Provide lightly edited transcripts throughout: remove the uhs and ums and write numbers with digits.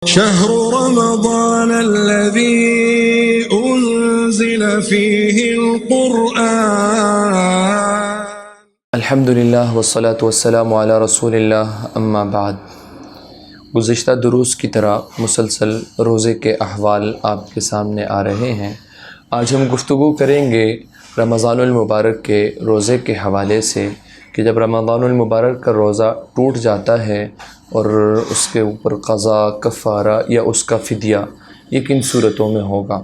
شهر رمضان الذي أنزل فيه القرآن الحمد للہ والصلاة والسلام علی رسول اللہ اما بعد۔ گزشتہ دروس کی طرح مسلسل روزے کے احوال آپ کے سامنے آ رہے ہیں۔ آج ہم گفتگو کریں گے رمضان المبارک کے روزے کے حوالے سے کہ جب رمضان المبارک کا روزہ ٹوٹ جاتا ہے اور اس کے اوپر قضا، کفارہ یا اس کا فدیہ یہ کن صورتوں میں ہوگا۔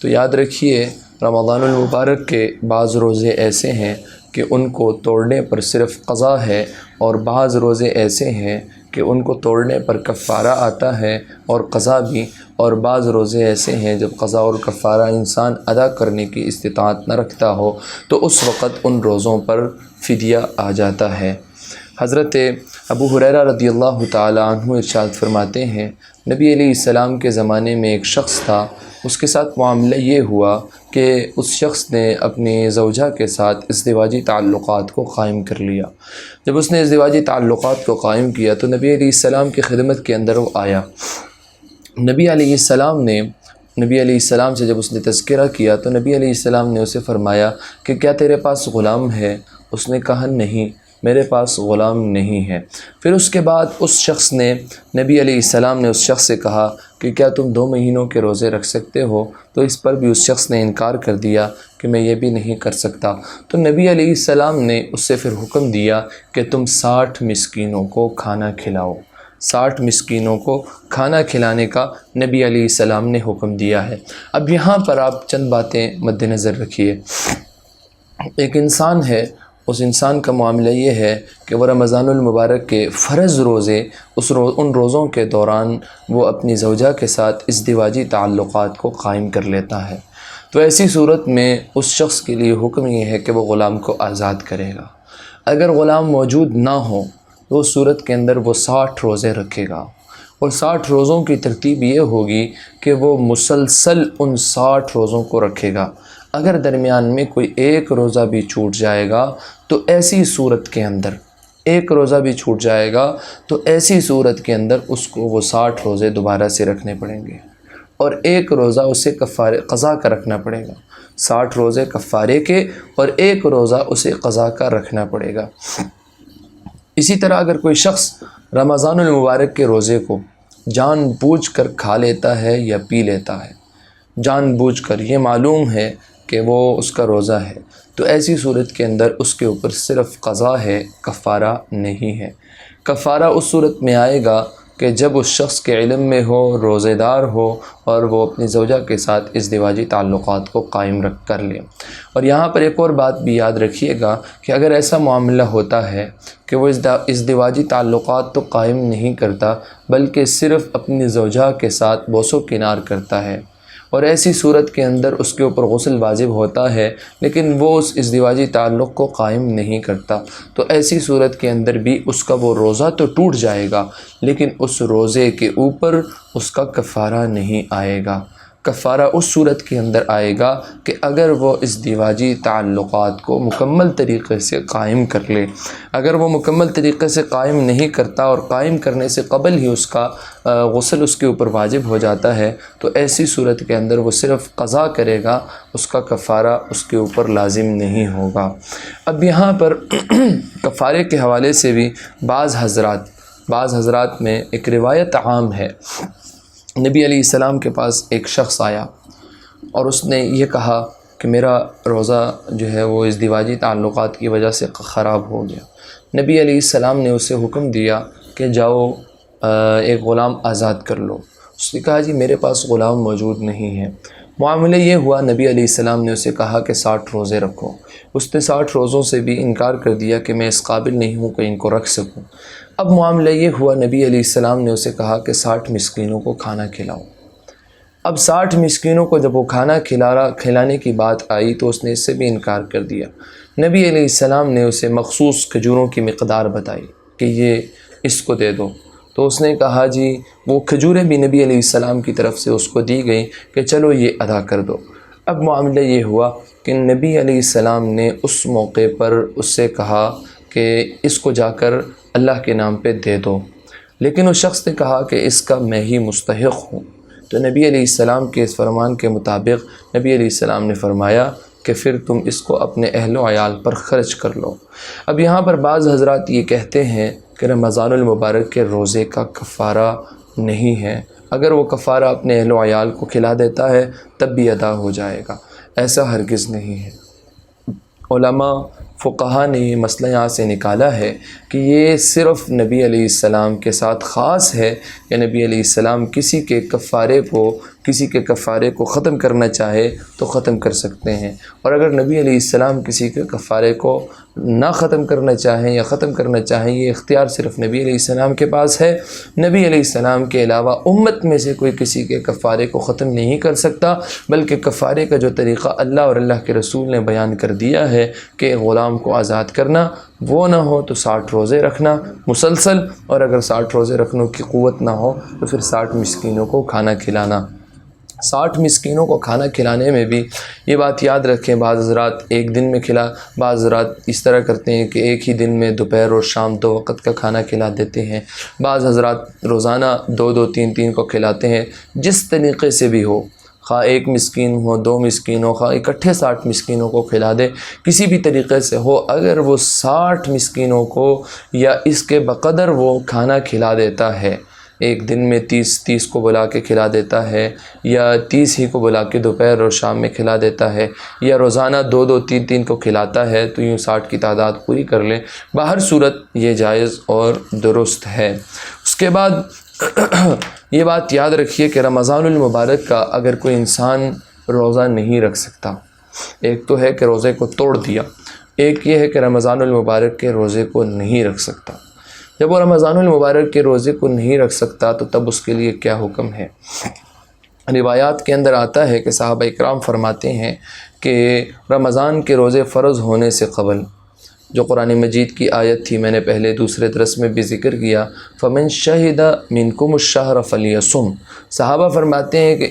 تو یاد رکھیے رمضان المبارک کے بعض روزے ایسے ہیں کہ ان کو توڑنے پر صرف قضا ہے، اور بعض روزے ایسے ہیں کہ ان کو توڑنے پر کفارہ آتا ہے اور قضا بھی، اور بعض روزے ایسے ہیں جب قضا اور کفارہ انسان ادا کرنے کی استطاعت نہ رکھتا ہو تو اس وقت ان روزوں پر فدیہ آ جاتا ہے۔ حضرت ابو ہریرہ رضی اللہ تعالیٰ عنہ ارشاد فرماتے ہیں، نبی علیہ السلام کے زمانے میں ایک شخص تھا، اس کے ساتھ معاملہ یہ ہوا کہ اس شخص نے اپنی زوجہ کے ساتھ ازدواجی تعلقات کو قائم کر لیا۔ جب اس نے ازدواجی تعلقات کو قائم کیا تو نبی علیہ السلام کی خدمت کے اندر وہ آیا۔ نبی علیہ السلام سے جب اس نے تذکرہ کیا تو نبی علیہ السلام نے اسے فرمایا کہ کیا تیرے پاس غلام ہے؟ اس نے کہا نہیں، میرے پاس غلام نہیں ہے۔ پھر اس کے بعد اس شخص نے نبی علیہ السلام نے اس شخص سے کہا کہ کیا تم 2 مہینوں کے روزے رکھ سکتے ہو؟ تو اس پر بھی اس شخص نے انکار کر دیا کہ میں یہ بھی نہیں کر سکتا۔ تو نبی علیہ السلام نے اس سے پھر حکم دیا کہ تم 60 مسکینوں کو کھانا کھلاؤ۔ 60 مسکینوں کو کھانا کھلانے کا نبی علیہ السلام نے حکم دیا ہے۔ اب یہاں پر آپ چند باتیں مد نظر رکھیے۔ ایک انسان ہے، اس انسان کا معاملہ یہ ہے کہ وہ رمضان المبارک کے فرض روزے ان روزوں کے دوران وہ اپنی زوجہ کے ساتھ ازدواجی تعلقات کو قائم کر لیتا ہے۔ تو ایسی صورت میں اس شخص کے لیے حکم یہ ہے کہ وہ غلام کو آزاد کرے گا۔ اگر غلام موجود نہ ہو تو اس صورت کے اندر وہ 60 روزے رکھے گا، اور 60 روزوں کی ترتیب یہ ہوگی کہ وہ مسلسل ان 60 روزوں کو رکھے گا۔ اگر درمیان میں کوئی ایک روزہ بھی چھوٹ جائے گا تو ایسی صورت کے اندر اس کو وہ 60 روزے دوبارہ سے رکھنے پڑیں گے، اور ایک روزہ اسے قضا کا رکھنا پڑے گا۔ 60 روزے کفارے کے اور ایک روزہ اسے قضا کا رکھنا پڑے گا۔ اسی طرح اگر کوئی شخص رمضان المبارک کے روزے کو جان بوجھ کر کھا لیتا ہے یا پی لیتا ہے، جان بوجھ کر، یہ معلوم ہے کہ وہ اس کا روزہ ہے، تو ایسی صورت کے اندر اس کے اوپر صرف قضا ہے، کفارہ نہیں ہے۔ کفارہ اس صورت میں آئے گا کہ جب اس شخص کے علم میں ہو، روزے دار ہو، اور وہ اپنی زوجہ کے ساتھ ازدواجی تعلقات کو قائم کر لے۔ اور یہاں پر ایک اور بات بھی یاد رکھیے گا کہ اگر ایسا معاملہ ہوتا ہے کہ وہ ازدواجی تعلقات تو قائم نہیں کرتا بلکہ صرف اپنی زوجہ کے ساتھ بوس و کنار کرتا ہے، اور ایسی صورت کے اندر اس کے اوپر غسل واجب ہوتا ہے لیکن وہ اس ازدواجی تعلق کو قائم نہیں کرتا، تو ایسی صورت کے اندر بھی اس کا وہ روزہ تو ٹوٹ جائے گا لیکن اس روزے کے اوپر اس کا کفارہ نہیں آئے گا۔ کفارہ اس صورت کے اندر آئے گا کہ اگر وہ ازدواجی تعلقات کو مکمل طریقے سے قائم کر لے۔ اگر وہ مکمل طریقے سے قائم نہیں کرتا اور قائم کرنے سے قبل ہی اس کا غسل اس کے اوپر واجب ہو جاتا ہے تو ایسی صورت کے اندر وہ صرف قضا کرے گا، اس کا کفارہ اس کے اوپر لازم نہیں ہوگا۔ اب یہاں پر کفارے کے حوالے سے بھی بعض حضرات میں ایک روایت عام ہے۔ نبی علیہ السلام کے پاس ایک شخص آیا اور اس نے یہ کہا کہ میرا روزہ جو ہے وہ ازدواجی تعلقات کی وجہ سے خراب ہو گیا۔ نبی علیہ السلام نے اسے حکم دیا کہ جاؤ ایک غلام آزاد کر لو۔ اس نے کہا جی میرے پاس غلام موجود نہیں ہے۔ معاملہ یہ ہوا، نبی علیہ السلام نے اسے کہا کہ 60 روزے رکھو۔ اس نے 60 روزوں سے بھی انکار کر دیا کہ میں اس قابل نہیں ہوں کہ ان کو رکھ سکوں۔ اب معاملہ یہ ہوا، نبی علیہ السلام نے اسے کہا کہ 60 مسکینوں کو کھانا کھلاؤ۔ اب 60 مسکینوں کو جب وہ کھانا کھلانے کی بات آئی تو اس نے اس سے بھی انکار کر دیا۔ نبی علیہ السلام نے اسے مخصوص کھجوروں کی مقدار بتائی کہ یہ اس کو دے دو، تو اس نے کہا جی وہ کھجوریں بھی نبی علیہ السلام کی طرف سے اس کو دی گئیں کہ چلو یہ ادا کر دو۔ اب معاملہ یہ ہوا کہ نبی علیہ السلام نے اس موقع پر اس سے کہا کہ اس کو جا کر اللہ کے نام پہ دے دو۔ لیکن اس شخص نے کہا کہ اس کا میں ہی مستحق ہوں، تو نبی علیہ السلام کے اس فرمان کے مطابق نبی علیہ السلام نے فرمایا کہ پھر تم اس کو اپنے اہل و عیال پر خرچ کر لو۔ اب یہاں پر بعض حضرات یہ کہتے ہیں کہ رمضان المبارک کے روزے کا کفارہ نہیں ہے، اگر وہ کفارہ اپنے اہل و عیال کو کھلا دیتا ہے تب بھی ادا ہو جائے گا۔ ایسا ہرگز نہیں ہے۔ علماء فقہا نے یہ مسئلہ یہاں سے نکالا ہے کہ یہ صرف نبی علیہ السلام کے ساتھ خاص ہے کہ نبی علیہ السلام کسی کے کفارے کو ختم کرنا چاہے تو ختم کر سکتے ہیں، اور اگر نبی علیہ السلام کسی کے کفارے کو نہ ختم کرنا چاہیں یا ختم کرنا چاہیں، یہ اختیار صرف نبی علیہ السلام کے پاس ہے۔ نبی علیہ السلام کے علاوہ امت میں سے کوئی کسی کے کفارے کو ختم نہیں کر سکتا، بلکہ کفارے کا جو طریقہ اللہ اور اللہ کے رسول نے بیان کر دیا ہے کہ غلام کو آزاد کرنا، وہ نہ ہو تو 60 روزے رکھنا مسلسل، اور اگر 60 روزے رکھنے کی قوت نہ ہو تو پھر 60 مسکینوں کو کھانا کھلانا۔ 60 مسکینوں کو کھانا کھلانے میں بھی یہ بات یاد رکھیں، بعض حضرات ایک دن میں بعض حضرات اس طرح کرتے ہیں کہ ایک ہی دن میں دوپہر اور شام 2 وقت کا کھانا کھلا دیتے ہیں، بعض حضرات روزانہ 2 3 کو کھلاتے ہیں۔ جس طریقے سے بھی ہو، خواہ 1 مسکین ہو 2 مسکین ہو، خواہ اکٹھے 60 مسکینوں کو کھلا دے، کسی بھی طریقے سے ہو، اگر وہ 60 مسکینوں کو یا اس کے بقدر وہ کھانا کھلا دیتا ہے، ایک دن میں 30 کو بلا کے کھلا دیتا ہے، یا 30 ہی کو بلا کے دوپہر اور شام میں کھلا دیتا ہے، یا روزانہ 2 3 کو کھلاتا ہے، تو یوں 60 کی تعداد پوری کر لے۔ باہر صورت یہ جائز اور درست ہے۔ اس کے بعد یہ بات یاد رکھیے کہ رمضان المبارک کا اگر کوئی انسان روزہ نہیں رکھ سکتا، ایک تو ہے کہ روزے کو توڑ دیا، ایک یہ ہے کہ رمضان المبارک کے روزے کو نہیں رکھ سکتا۔ جب وہ رمضان المبارک کے روزے کو نہیں رکھ سکتا تو تب اس کے لیے کیا حکم ہے؟ روایات کے اندر آتا ہے کہ صحابہ اکرام فرماتے ہیں کہ رمضان کے روزے فرض ہونے سے قبل جو قرآن مجید کی آیت تھی، میں نے پہلے دوسرے درس میں بھی ذکر کیا، فَمَنْ شَهِدَ مِنْكُمُ الشَّهْرَ فَلْيَصُمْ، صحابہ فرماتے ہیں کہ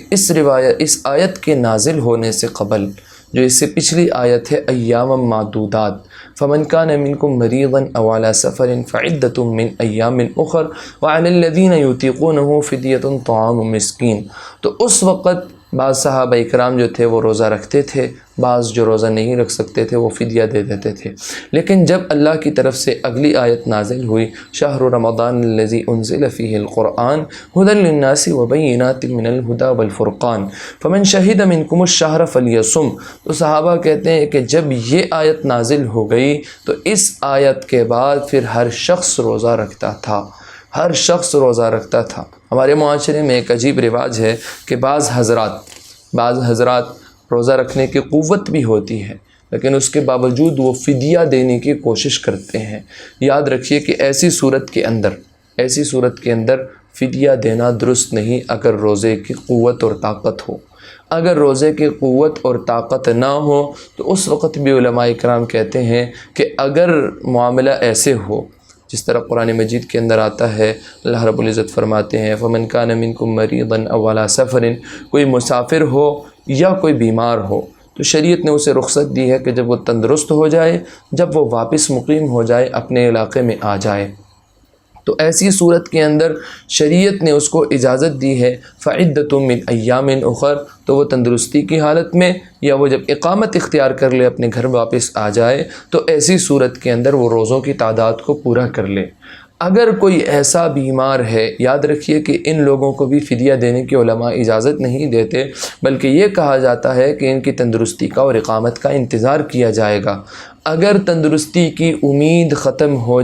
اس آیت کے نازل ہونے سے قبل جو اس سے پچھلی آیت ہے ایام معدودات، فمن کان منکم مریضا او علی سفر فعدۃ من ایام اخر وعلی الذین یطیقونہ فدیۃ طعام مسکین، تو اس وقت بعض صحابہ اکرام جو تھے وہ روزہ رکھتے تھے، بعض جو روزہ نہیں رکھ سکتے تھے وہ فدیہ دے دیتے تھے۔ لیکن جب اللہ کی طرف سے اگلی آیت نازل ہوئی، شہر رمضان الذی انزل فیہ القرآن ھدی للناس وبینات من الھدی والفرقان فمن شہد منکم الشہر فلیصم، تو صحابہ کہتے ہیں کہ جب یہ آیت نازل ہو گئی تو اس آیت کے بعد پھر ہر شخص روزہ رکھتا تھا، ہر شخص روزہ رکھتا تھا۔ ہمارے معاشرے میں ایک عجیب رواج ہے کہ بعض حضرات روزہ رکھنے کی قوت بھی ہوتی ہے لیکن اس کے باوجود وہ فدیہ دینے کی کوشش کرتے ہیں۔ یاد رکھیے کہ ایسی صورت کے اندر فدیہ دینا درست نہیں اگر روزے کی قوت اور طاقت ہو۔ اگر روزے کی قوت اور طاقت نہ ہو تو اس وقت بھی علماء کرام کہتے ہیں کہ اگر معاملہ ایسے ہو جس طرح قرآن مجید کے اندر آتا ہے، اللہ رب العزت فرماتے ہیں فَمَنْ كَانَ مِنْكُمْ مَرِيضًا أَوْ عَلَى سَفَرٍ، کوئی مسافر ہو یا کوئی بیمار ہو تو شریعت نے اسے رخصت دی ہے کہ جب وہ تندرست ہو جائے، جب وہ واپس مقیم ہو جائے، اپنے علاقے میں آ جائے، تو ایسی صورت کے اندر شریعت نے اس کو اجازت دی ہے فعدۃ من ایام اخر، تو وہ تندرستی کی حالت میں یا وہ جب اقامت اختیار کر لے اپنے گھر واپس آ جائے تو ایسی صورت کے اندر وہ روزوں کی تعداد کو پورا کر لے۔ اگر کوئی ایسا بیمار ہے، یاد رکھیے کہ ان لوگوں کو بھی فدیہ دینے کی علماء اجازت نہیں دیتے، بلکہ یہ کہا جاتا ہے کہ ان کی تندرستی کا اور اقامت کا انتظار کیا جائے گا۔ اگر تندرستی کی امید ختم ہو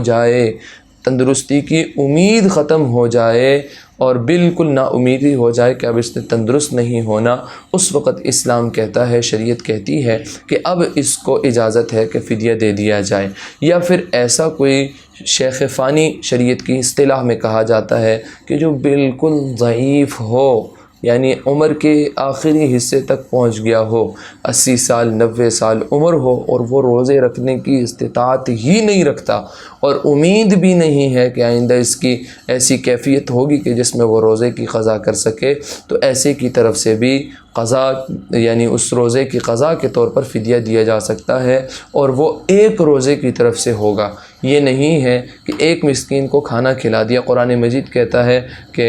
جائے اور بالکل نا امیدی ہو جائے کہ اب اس نے تندرست نہیں ہونا، اس وقت اسلام کہتا ہے، شریعت کہتی ہے کہ اب اس کو اجازت ہے کہ فدیہ دے دیا جائے، یا پھر ایسا کوئی شیخ فانی شریعت کی اصطلاح میں کہا جاتا ہے کہ جو بالکل ضعیف ہو، یعنی عمر کے آخری حصے تک پہنچ گیا ہو، 80 سال 90 سال عمر ہو اور وہ روزے رکھنے کی استطاعت ہی نہیں رکھتا اور امید بھی نہیں ہے کہ آئندہ اس کی ایسی کیفیت ہوگی کہ جس میں وہ روزے کی قضا کر سکے، تو ایسے کی طرف سے بھی قضا یعنی اس روزے کی قضا کے طور پر فدیہ دیا جا سکتا ہے، اور وہ ایک روزے کی طرف سے ہوگا، یہ نہیں ہے کہ ایک مسکین کو کھانا کھلا دیا۔ قرآن مجید کہتا ہے کہ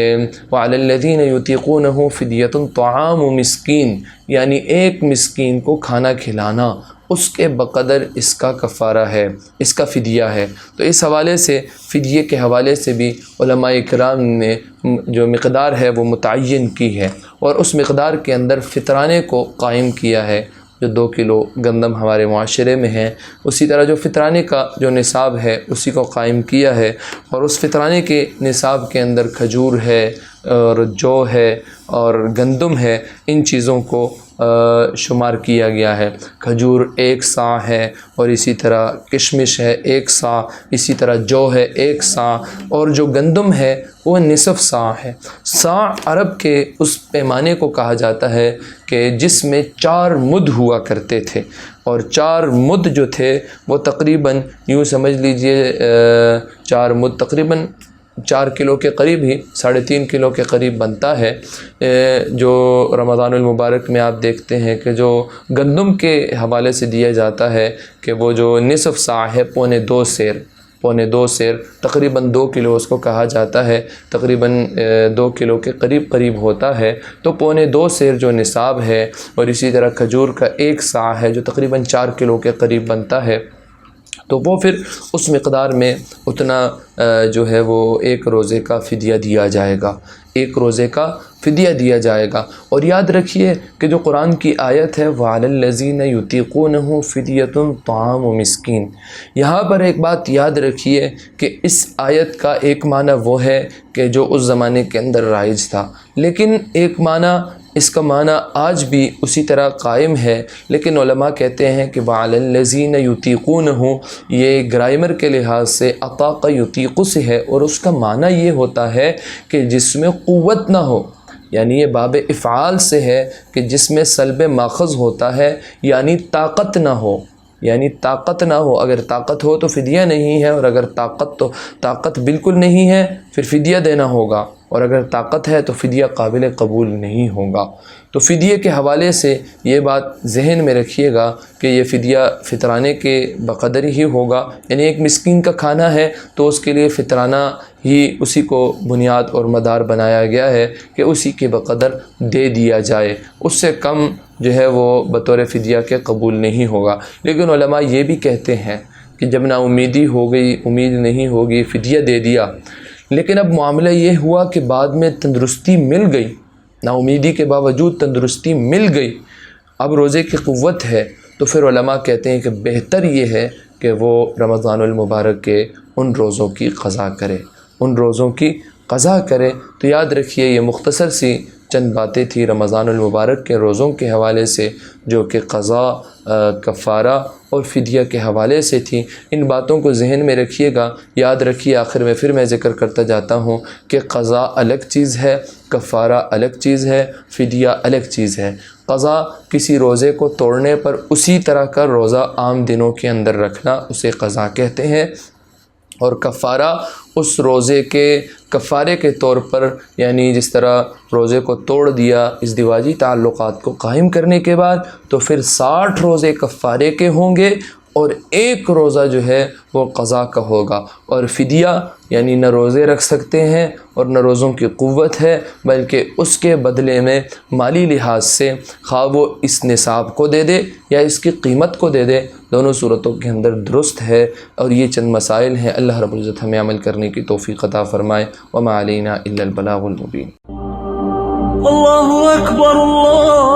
وَعَلَى الَّذِينَ يُطِيقُونَهُ فِدْيَةٌ طَعَامُ مسکین، یعنی ایک مسکین کو کھانا کھلانا اس کے بقدر اس کا کفارہ ہے، اس کا فدیہ ہے۔ تو اس حوالے سے فدیے کے حوالے سے بھی علماء کرام نے جو مقدار ہے وہ متعین کی ہے، اور اس مقدار کے اندر فطرانے کو قائم کیا ہے۔ جو 2 کلو گندم ہمارے معاشرے میں ہیں، اسی طرح جو فطرانے کا جو نصاب ہے اسی کو قائم کیا ہے، اور اس فطرانے کے نصاب کے اندر کھجور ہے اور جو ہے اور گندم ہے، ان چیزوں کو شمار کیا گیا ہے۔ کھجور 1 صاع ہے، اور اسی طرح کشمش ہے 1 صاع، اسی طرح جو ہے 1 صاع، اور جو گندم ہے وہ نصف صاع ہے۔ صاع عرب کے اس پیمانے کو کہا جاتا ہے کہ جس میں 4 مد ہوا کرتے تھے، اور 4 مد جو تھے وہ تقریباً یوں سمجھ لیجئے 4 مد تقریباً 4 کلو کے قریب ہی 3.5 کلو کے قریب بنتا ہے۔ جو رمضان المبارک میں آپ دیکھتے ہیں کہ جو گندم کے حوالے سے دیا جاتا ہے کہ وہ جو نصف صاع ہے پونے 2 سیر تقریباً 2 کلو اس کو کہا جاتا ہے، تقریباً 2 کلو کے قریب ہوتا ہے۔ تو پونے 2 سیر جو نصاب ہے، اور اسی طرح کھجور کا 1 صاع ہے جو تقریباً 4 کلو کے قریب بنتا ہے، تو وہ پھر اس مقدار میں اتنا جو ہے وہ 1 روزے کا فدیہ دیا جائے گا، 1 روزے کا فدیہ دیا جائے گا۔ اور یاد رکھیے کہ جو قرآن کی آیت ہے وَعَلَى الَّذِينَ يُطِيقُونَهُ فِدْيَةٌ طَعَامُ مسکین، یہاں پر ایک بات یاد رکھیے کہ اس آیت کا ایک معنی وہ ہے کہ جو اس زمانے کے اندر رائج تھا، لیکن ایک معنی اس کا معنی آج بھی اسی طرح قائم ہے، لیکن علماء کہتے ہیں کہ وَعَلَى الَّذِينَ يُطِيقُونَهُ یہ گرامر کے لحاظ سے اطاق یطیق سے ہے، اور اس کا معنی یہ ہوتا ہے کہ جس میں قوت نہ ہو، یعنی یہ باب افعال سے ہے کہ جس میں سلب ماخذ ہوتا ہے، یعنی طاقت نہ ہو، اگر طاقت ہو تو فدیہ نہیں ہے، اور اگر طاقت بالکل نہیں ہے پھر فدیہ دینا ہوگا، اور اگر طاقت ہے تو فدیہ قابل قبول نہیں ہوگا۔ تو فدیے کے حوالے سے یہ بات ذہن میں رکھیے گا کہ یہ فدیہ فطرانے کے بقدر ہی ہوگا، یعنی ایک مسکین کا کھانا ہے تو اس کے لیے فطرانہ ہی اسی کو بنیاد اور مدار بنایا گیا ہے کہ اسی کے بقدر دے دیا جائے، اس سے کم جو ہے وہ بطور فدیہ کے قبول نہیں ہوگا۔ لیکن علماء یہ بھی کہتے ہیں کہ جب نا امیدی ہو گئی، امید نہیں ہوگی، فدیہ دے دیا، لیکن اب معاملہ یہ ہوا کہ بعد میں تندرستی مل گئی، نا امیدی کے باوجود تندرستی مل گئی، اب روزے کی قوت ہے، تو پھر علماء کہتے ہیں کہ بہتر یہ ہے کہ وہ رمضان المبارک کے ان روزوں کی قضا کرے۔ تو یاد رکھیے یہ مختصر سی چند باتیں تھیں رمضان المبارک کے روزوں کے حوالے سے، جو کہ قضا، کفارہ اور فدیہ کے حوالے سے تھیں۔ ان باتوں کو ذہن میں رکھیے گا، یاد رکھیے۔ آخر میں پھر میں ذکر کرتا جاتا ہوں کہ قضا الگ چیز ہے، کفارہ الگ چیز ہے، فدیہ الگ چیز ہے۔ قضا کسی روزے کو توڑنے پر اسی طرح کا روزہ عام دنوں کے اندر رکھنا، اسے قضا کہتے ہیں، اور کفارہ اس روزے کے کفارے کے طور پر، یعنی جس طرح روزے کو توڑ دیا ازدواجی تعلقات کو قائم کرنے کے بعد، تو پھر 60 روزے کفارے کے ہوں گے، اور 1 روزہ جو ہے وہ قضا کا ہوگا۔ اور فدیہ یعنی نہ روزے رکھ سکتے ہیں اور نہ روزوں کی قوت ہے، بلکہ اس کے بدلے میں مالی لحاظ سے خواہ وہ اس نصاب کو دے دے یا اس کی قیمت کو دے دے، دونوں صورتوں کے اندر درست ہے۔ اور یہ چند مسائل ہیں، اللہ رب العزت ہمیں عمل کرنے کی توفیق عطا فرمائے۔ وما علینا الا البلاغ المبین۔ اللہ اکبر اللہ